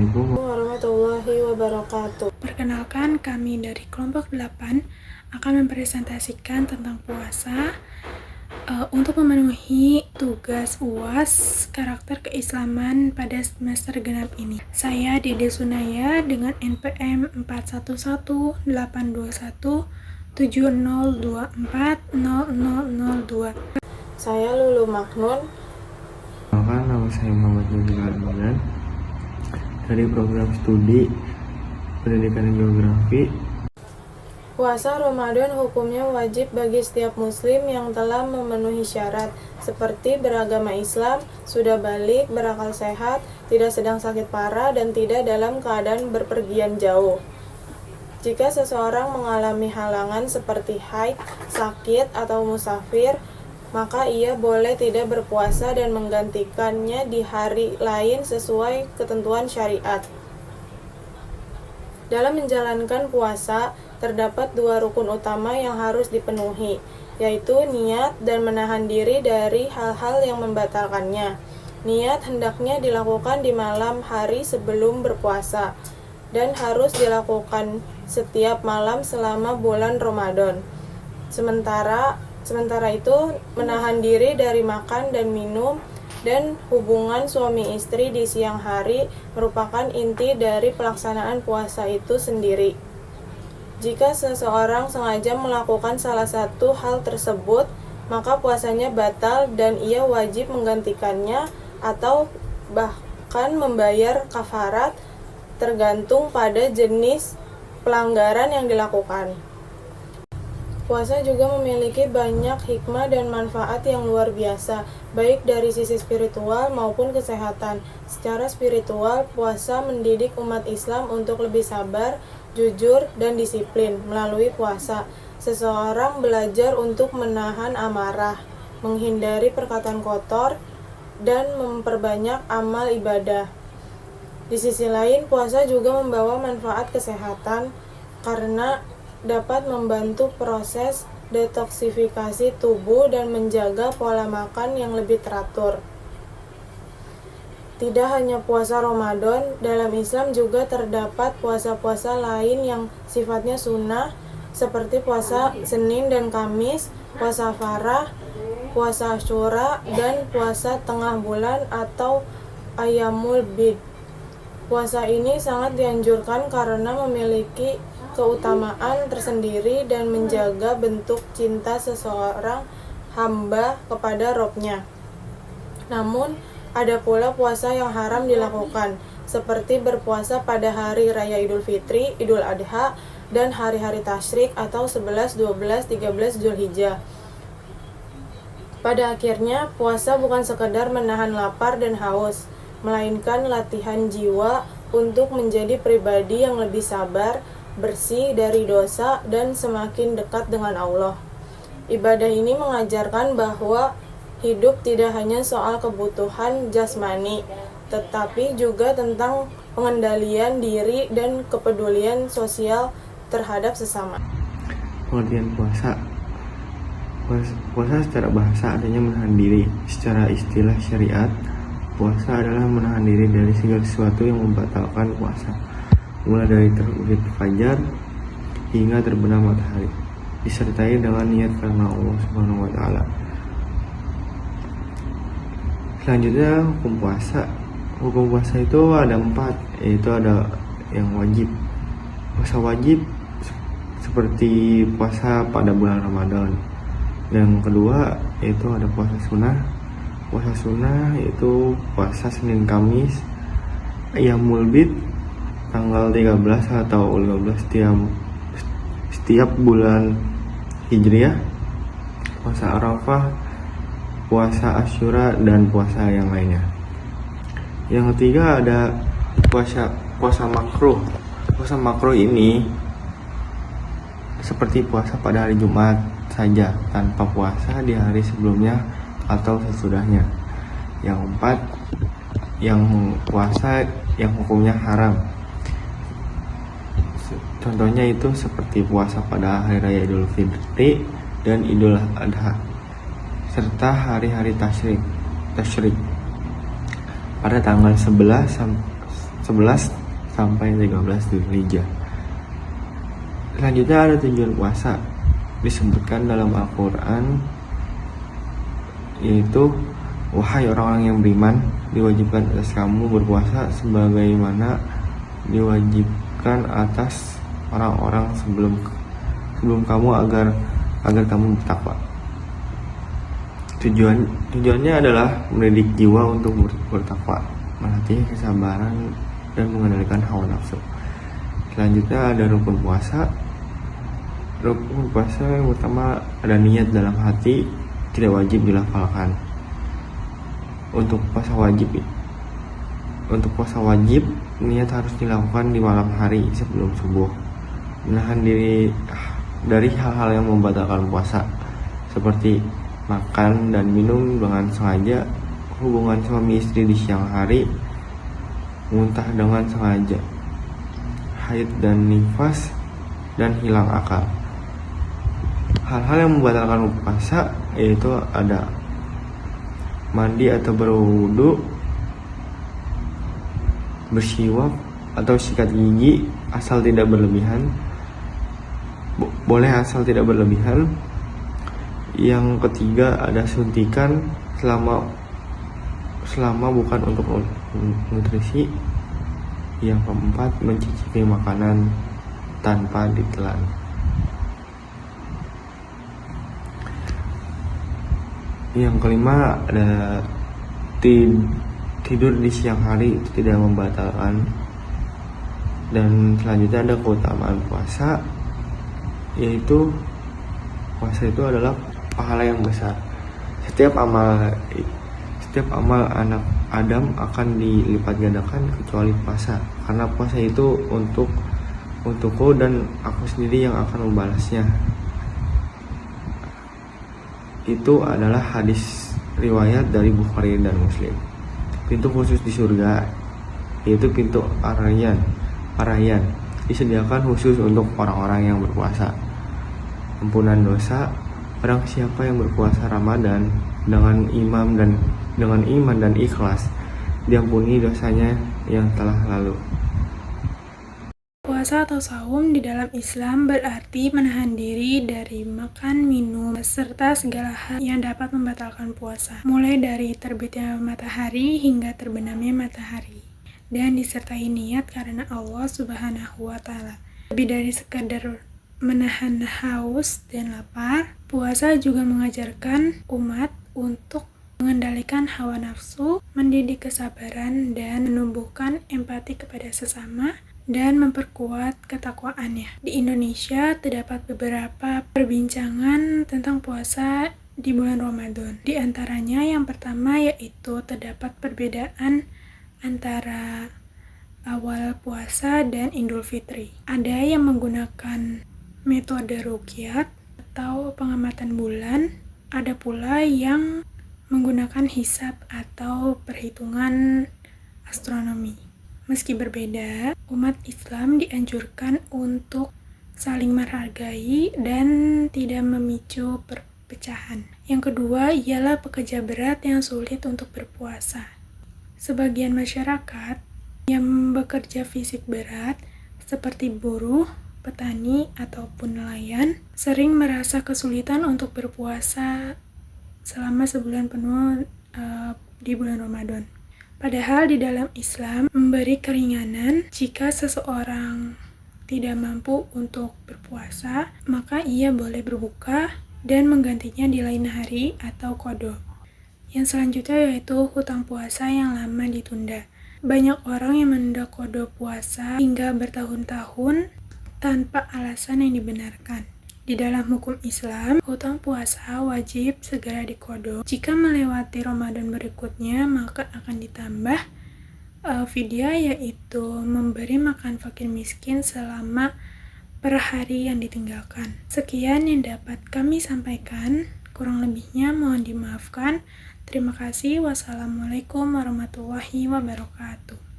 Assalamualaikum warahmatullahi wabarakatuh. Perkenalkan, kami dari kelompok 8 akan mempresentasikan tentang puasa untuk memenuhi tugas UAS karakter keislaman pada semester genap ini. Saya Dede Sunaya dengan NPM 411-821-7024-0002. Saya Lulu Maknun. Nama saya Muhammad Nurul Alminan dari program studi Pendidikan Geografi. Puasa Ramadan hukumnya wajib bagi setiap muslim yang telah memenuhi syarat seperti beragama Islam, sudah balik, berakal sehat, tidak sedang sakit parah, dan tidak dalam keadaan berpergian jauh. Jika seseorang mengalami halangan seperti haid, sakit, atau musafir, maka ia boleh tidak berpuasa dan menggantikannya di hari lain sesuai ketentuan syariat. Dalam menjalankan puasa, terdapat 2 rukun utama yang harus dipenuhi, yaitu niat dan menahan diri dari hal-hal yang membatalkannya. Niat hendaknya dilakukan di malam hari sebelum berpuasa, dan harus dilakukan setiap malam selama bulan Ramadan. Sementara itu, menahan diri dari makan dan minum dan hubungan suami istri di siang hari merupakan inti dari pelaksanaan puasa itu sendiri. Jika seseorang sengaja melakukan salah satu hal tersebut, maka puasanya batal dan ia wajib menggantikannya atau bahkan membayar kafarat tergantung pada jenis pelanggaran yang dilakukan. Puasa juga memiliki banyak hikmah dan manfaat yang luar biasa, baik dari sisi spiritual maupun kesehatan. Secara spiritual, puasa mendidik umat Islam untuk lebih sabar, jujur, dan disiplin. Melalui puasa, seseorang belajar untuk menahan amarah, menghindari perkataan kotor, dan memperbanyak amal ibadah. Di sisi lain, puasa juga membawa manfaat kesehatan karena dapat membantu proses detoksifikasi tubuh dan menjaga pola makan yang lebih teratur. Tidak hanya puasa Ramadan, dalam Islam juga terdapat puasa-puasa lain yang sifatnya sunnah, seperti puasa Senin dan Kamis, puasa Farah, puasa Asyura, dan puasa tengah bulan atau Ayyamul Bid. Puasa ini sangat dianjurkan karena memiliki keutamaan tersendiri dan menjaga bentuk cinta seseorang hamba kepada Robnya. Namun, ada pula puasa yang haram dilakukan, seperti berpuasa pada hari raya Idul Fitri, Idul Adha, dan hari-hari tasyrik atau 11, 12, 13 Zulhijjah. Pada akhirnya, puasa bukan sekedar menahan lapar dan haus, melainkan latihan jiwa untuk menjadi pribadi yang lebih sabar, bersih dari dosa, dan semakin dekat dengan Allah. Ibadah ini mengajarkan bahwa hidup tidak hanya soal kebutuhan jasmani, tetapi juga tentang pengendalian diri dan kepedulian sosial terhadap sesama. Pengertian puasa. Puasa secara bahasa artinya menahan diri. Secara istilah syariat, puasa adalah menahan diri dari segala sesuatu yang membatalkan puasa, mulai dari terbit fajar hingga terbenam matahari, disertai dengan niat karena Allah Subhanahu wa Ta'ala. Selanjutnya, hukum puasa. Hukum puasa itu ada 4, yaitu ada yang wajib. Puasa wajib seperti puasa pada bulan Ramadan. Yang kedua yaitu ada puasa sunnah. Puasa sunnah yaitu puasa Senin Kamis, Ayyamul Bid, tanggal 13 atau 15 setiap bulan Hijriah, puasa Arafah, puasa Asyura, dan puasa yang lainnya. Yang ketiga ada puasa makruh. Puasa makruh ini seperti puasa pada hari Jumat saja, tanpa puasa di hari sebelumnya atau sesudahnya. Yang keempat, yang puasa yang hukumnya haram. Contohnya itu seperti puasa pada hari raya Idul Fitri dan Idul Adha, serta hari-hari tasyrik pada tanggal 11 11 sampai 13 Dzulhijjah. Selanjutnya ada tujuan puasa. Disebutkan dalam Al-Quran, yaitu wahai orang-orang yang beriman, diwajibkan atas kamu berpuasa sebagaimana diwajibkan atas orang-orang sebelum kamu agar kamu bertakwa. Tujuannya adalah mendidik jiwa untuk bertakwa, melatih kesabaran dan mengendalikan hawa nafsu. Selanjutnya ada rukun puasa. Rukun puasa yang pertama ada niat dalam hati, tidak wajib dilafalkan. Untuk puasa wajib, niat harus dilakukan di malam hari sebelum subuh. Menahan diri dari hal-hal yang membatalkan puasa, seperti makan dan minum dengan sengaja, hubungan suami istri di siang hari, muntah dengan sengaja, haid dan nifas, dan hilang akal. Hal-hal yang membatalkan puasa yaitu ada mandi atau berwudu, bersiwak atau sikat gigi asal tidak berlebihan, boleh asal tidak berlebihan. Yang ketiga ada suntikan selama bukan untuk nutrisi. Yang keempat mencicipi makanan tanpa ditelan. Yang kelima ada tidur di siang hari itu tidak membatalkan. Dan selanjutnya ada keutamaan puasa, yaitu puasa itu adalah pahala yang besar. Setiap amal anak Adam akan dilipat gandakan kecuali puasa, karena puasa itu untukku dan aku sendiri yang akan membalasnya. Itu adalah hadis riwayat dari Bukhari dan Muslim. Pintu khusus di surga, yaitu pintu Ar-Rayyan, disediakan khusus untuk orang-orang yang berpuasa. Ampunan dosa, barang siapa yang berpuasa Ramadan dengan iman dan ikhlas, diampuni dosanya yang telah lalu. Puasa atau saum di dalam Islam berarti menahan diri dari makan, minum, serta segala hal yang dapat membatalkan puasa, mulai dari terbitnya matahari hingga terbenamnya matahari, dan disertai niat karena Allah Subhanahu wa Ta'ala. Lebih dari sekadar menahan haus dan lapar, puasa juga mengajarkan umat untuk mengendalikan hawa nafsu, mendidik kesabaran, dan menumbuhkan empati kepada sesama, dan memperkuat ketakwaannya. Di Indonesia terdapat beberapa perbincangan tentang puasa di bulan Ramadan. Di antaranya yang pertama yaitu terdapat perbedaan antara awal puasa dan Idul Fitri. Ada yang menggunakan metode ruqyah atau pengamatan bulan, ada pula yang menggunakan hisab atau perhitungan astronomi. Meski berbeda, umat Islam dianjurkan untuk saling menghargai dan tidak memicu perpecahan. Yang kedua ialah pekerja berat yang sulit untuk berpuasa. Sebagian masyarakat yang bekerja fisik berat seperti buruh, petani, ataupun nelayan sering merasa kesulitan untuk berpuasa selama sebulan penuh di bulan Ramadan. Padahal di dalam Islam memberi keringanan jika seseorang tidak mampu untuk berpuasa, maka ia boleh berbuka dan menggantinya di lain hari atau qada. Yang selanjutnya yaitu hutang puasa yang lama ditunda. Banyak orang yang menunda qada puasa hingga bertahun-tahun tanpa alasan yang dibenarkan. Di dalam hukum Islam, hutang puasa wajib segera diqada. Jika melewati Ramadan berikutnya, maka akan ditambah fidyah, yaitu memberi makan fakir miskin selama per hari yang ditinggalkan. Sekian yang dapat kami sampaikan, kurang lebihnya mohon dimaafkan. Terima kasih. Wassalamualaikum warahmatullahi wabarakatuh.